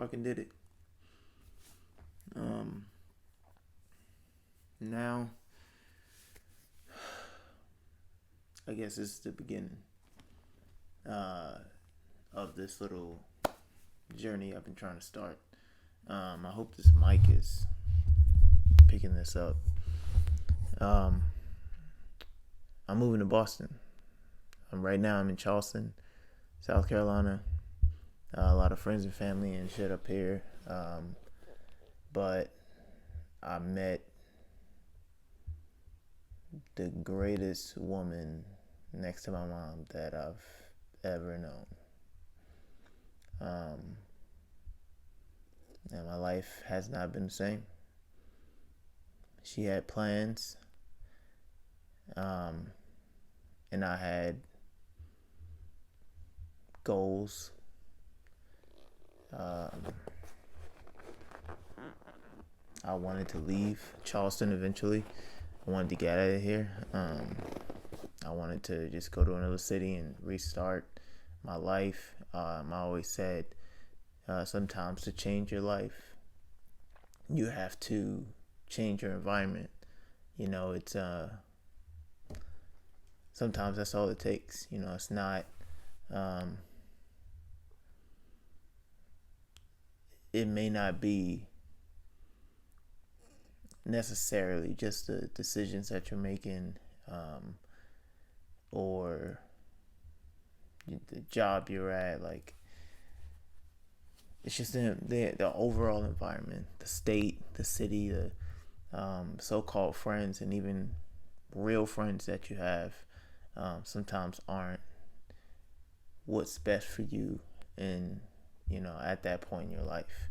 fucking did it. Um, Now, I guess this is the beginning uh, of this little journey I've been trying to start. I hope this mic is picking this up. Um, I'm moving to Boston. Right now I'm in Charleston, South Carolina. A lot of friends and family and shit up here. But I met the greatest woman next to my mom that I've ever known. And my life has not been the same. She had plans, and I had goals. I wanted to leave Charleston eventually. I wanted to get out of here. I wanted to just go to another city and restart my life. I always said sometimes to change your life, you have to change your environment. It's sometimes that's all it takes. It's not. It may not be necessarily just the decisions that you're making, or the job you're at. Like, it's just the overall environment, the state, the city, the so-called friends, and even real friends that you have sometimes aren't what's best for you and at that point in your life.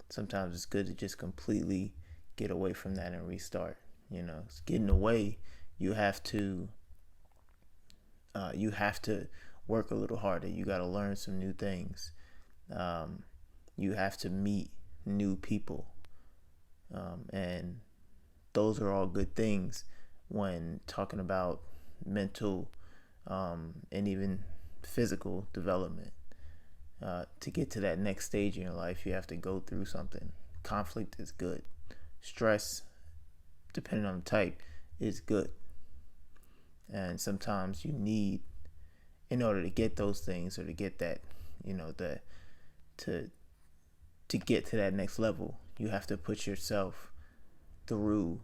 Sometimes it's good to just completely get away from that and restart. It's getting away. You have to work a little harder. You got to learn some new things. You have to meet new people, and those are all good things when talking about mental and even physical development. To get to that next stage in your life, you have to go through something. Conflict is good. Stress, depending on the type, is good. And sometimes you need, in order to get those things or to get that, to get to that next level, you have to put yourself through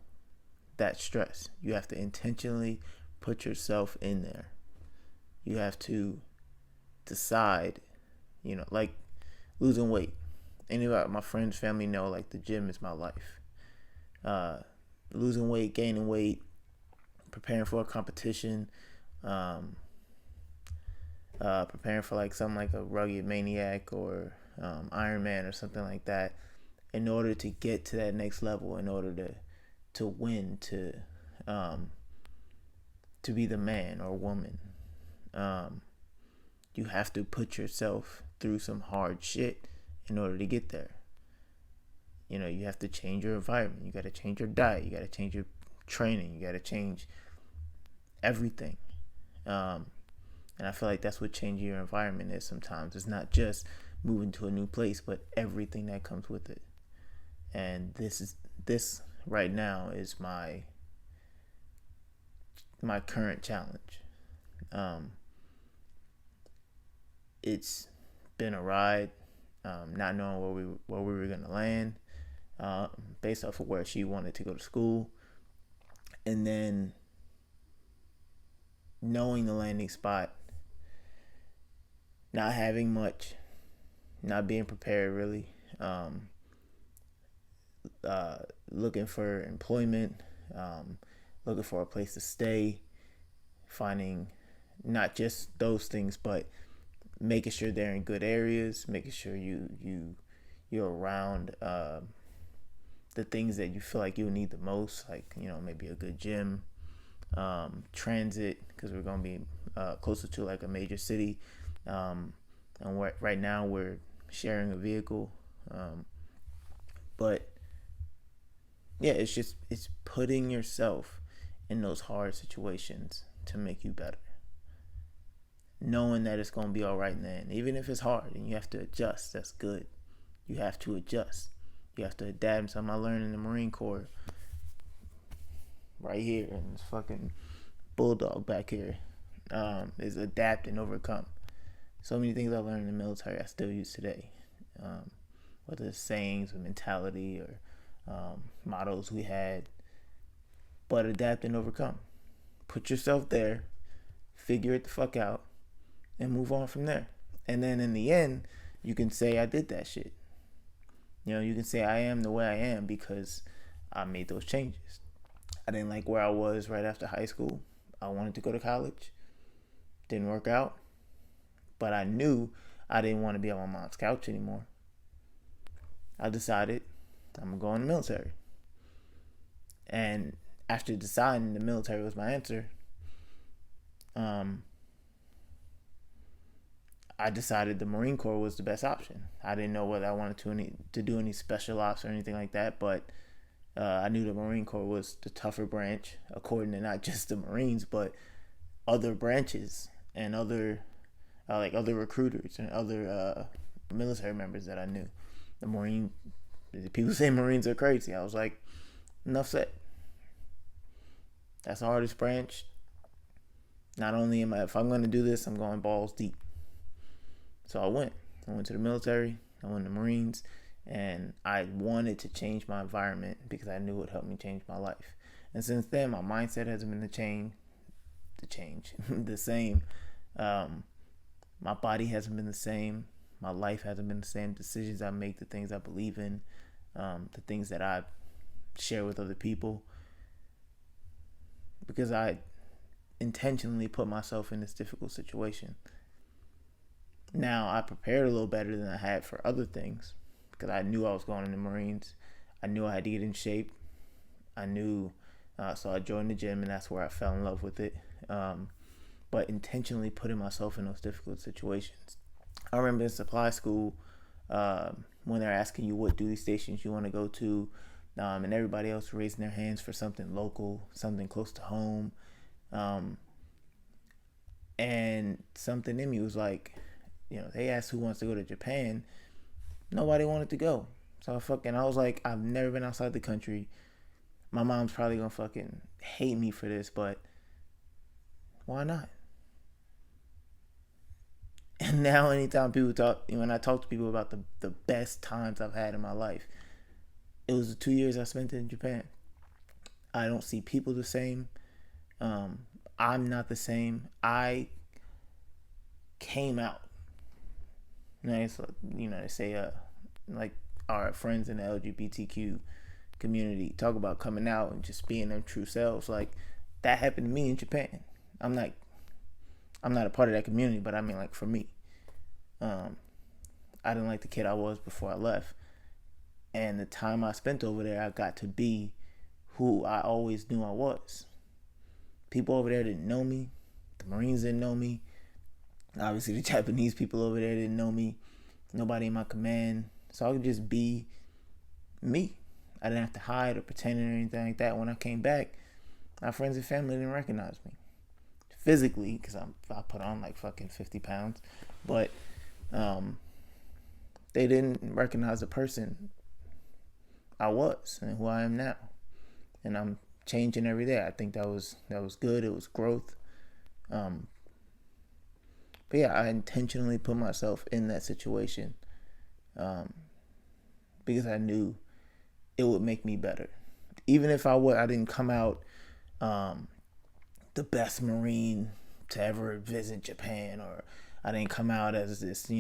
that stress. You have to intentionally put yourself in there. You have to decide, like losing weight. Anybody, my friends, family know, like, the gym is my life. Losing weight, gaining weight, preparing for a competition, preparing for like something like a Rugged Maniac or Iron Man or something like that, in order to get to that next level, in order to win, to be the man or woman. You have to put yourself through some hard shit in order to get there. You have to change your environment. You got to change your diet. You got to change your training. You got to change everything. And I feel like that's what changing your environment is sometimes. It's not just moving to a new place, but everything that comes with it. And this right now is my current challenge. It's been a ride, not knowing where we were gonna land, based off of where she wanted to go to school, and then knowing the landing spot, not having much, not being prepared really, looking for employment, looking for a place to stay, finding not just those things, but making sure they're in good areas, making sure you're around the things that you feel like you'll need the most, like maybe a good gym, transit, because we're gonna be closer to like a major city, and right now we're sharing a vehicle, but yeah, it's putting yourself in those hard situations to make you better. Knowing that it's going to be all right in the end. Even if it's hard and you have to adjust, that's good. You have to adjust. You have to adapt. Something I learned in the Marine Corps right here, and this fucking bulldog back here is adapt and overcome. So many things I learned in the military I still use today. Whether it's sayings or mentality or mottos we had. But adapt and overcome. Put yourself there, figure it the fuck out, and move on from there. And then in the end, you can say I did that shit. You can say I am the way I am because I made those changes. I didn't like where I was right after high school. I wanted to go to college. Didn't work out. But I knew I didn't want to be on my mom's couch anymore. I decided I'm going to go in the military. And after deciding the military was my answer, I decided the Marine Corps was the best option. I didn't know whether I wanted to do any special ops or anything like that, but I knew the Marine Corps was the tougher branch, according to not just the Marines, but other branches and other recruiters and other military members that I knew. People say Marines are crazy. I was like, enough said. That's the hardest branch. Not only if I'm going to do this, I'm going balls deep. So I went to the military, I went to the Marines, and I wanted to change my environment because I knew it would help me change my life. And since then, my mindset hasn't been the same. My body hasn't been the same. My life hasn't been the same. Decisions I make, the things I believe in, the things that I share with other people. Because I intentionally put myself in this difficult situation. Now, I prepared a little better than I had for other things because I knew I was going in the Marines. I knew I had to get in shape. So I joined the gym, and that's where I fell in love with it. But intentionally putting myself in those difficult situations. I remember in supply school when they're asking you what duty stations you want to go to, and everybody else raising their hands for something local, something close to home. And something in me was like, they asked who wants to go to Japan. Nobody wanted to go. So I was like, I've never been outside the country. My mom's probably gonna fucking hate me for this, but why not? And now anytime when I talk to people about the best times I've had in my life, it was the 2 years I spent in Japan. I don't see people the same. I'm not the same. I came out. They say like our friends in the LGBTQ community talk about coming out and just being their true selves. Like that happened to me in Japan. I'm not a part of that community, but I mean, like, for me, I didn't like the kid I was before I left, and the time I spent over there, I got to be who I always knew I was. People over there didn't know me. The Marines didn't know me. Obviously, the Japanese people over there didn't know me. Nobody in my command. So I could just be me. I didn't have to hide or pretend or anything like that. When I came back, my friends and family didn't recognize me. Physically, because I put on like fucking 50 pounds. But they didn't recognize the person I was and who I am now. And I'm changing every day. I think that was good. It was growth. But yeah, I intentionally put myself in that situation because I knew it would make me better. Even if I didn't come out the best Marine to ever visit Japan, or I didn't come out as this,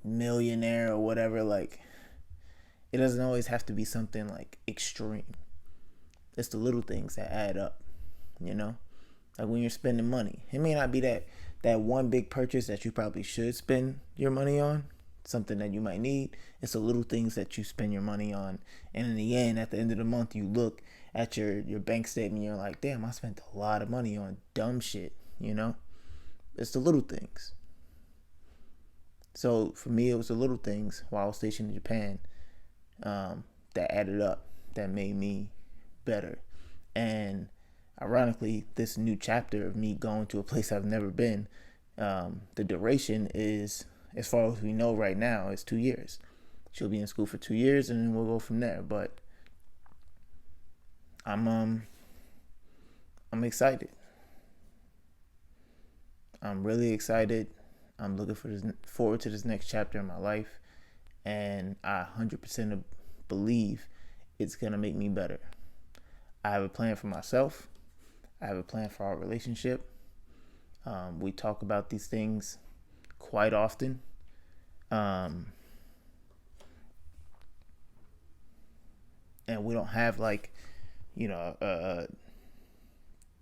millionaire or whatever. Like, it doesn't always have to be something like extreme. It's the little things that add up, Like when you're spending money, it may not be that one big purchase that you probably should spend your money on, something that you might need. It's the little things that you spend your money on, and in the end, at the end of the month, you look at your bank statement, you're like, damn, I spent a lot of money on dumb shit. It's the little things. So for me, it was the little things while I was stationed in Japan that added up, that made me better. And ironically, this new chapter of me going to a place I've never been, the duration is as far as we know right now, it's 2 years. She'll be in school for 2 years, and then we'll go from there. But I'm excited. I'm really excited. I'm looking forward to this next chapter in my life, and I 100% believe it's gonna make me better. I have a plan for myself. I have a plan for our relationship. We talk about these things quite often. And we don't have like, a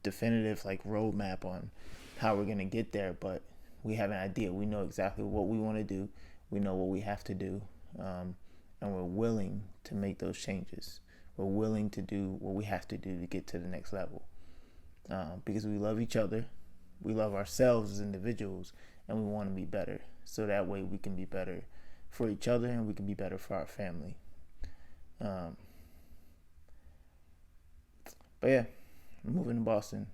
definitive like roadmap on how we're gonna get there, but we have an idea. We know exactly what we want to do. We know what we have to do, and we're willing to make those changes. We're willing to do what we have to do to get to the next level, because we love each other, we love ourselves as individuals, and we want to be better. So that way we can be better for each other, and we can be better for our family. But yeah, I'm moving to Boston.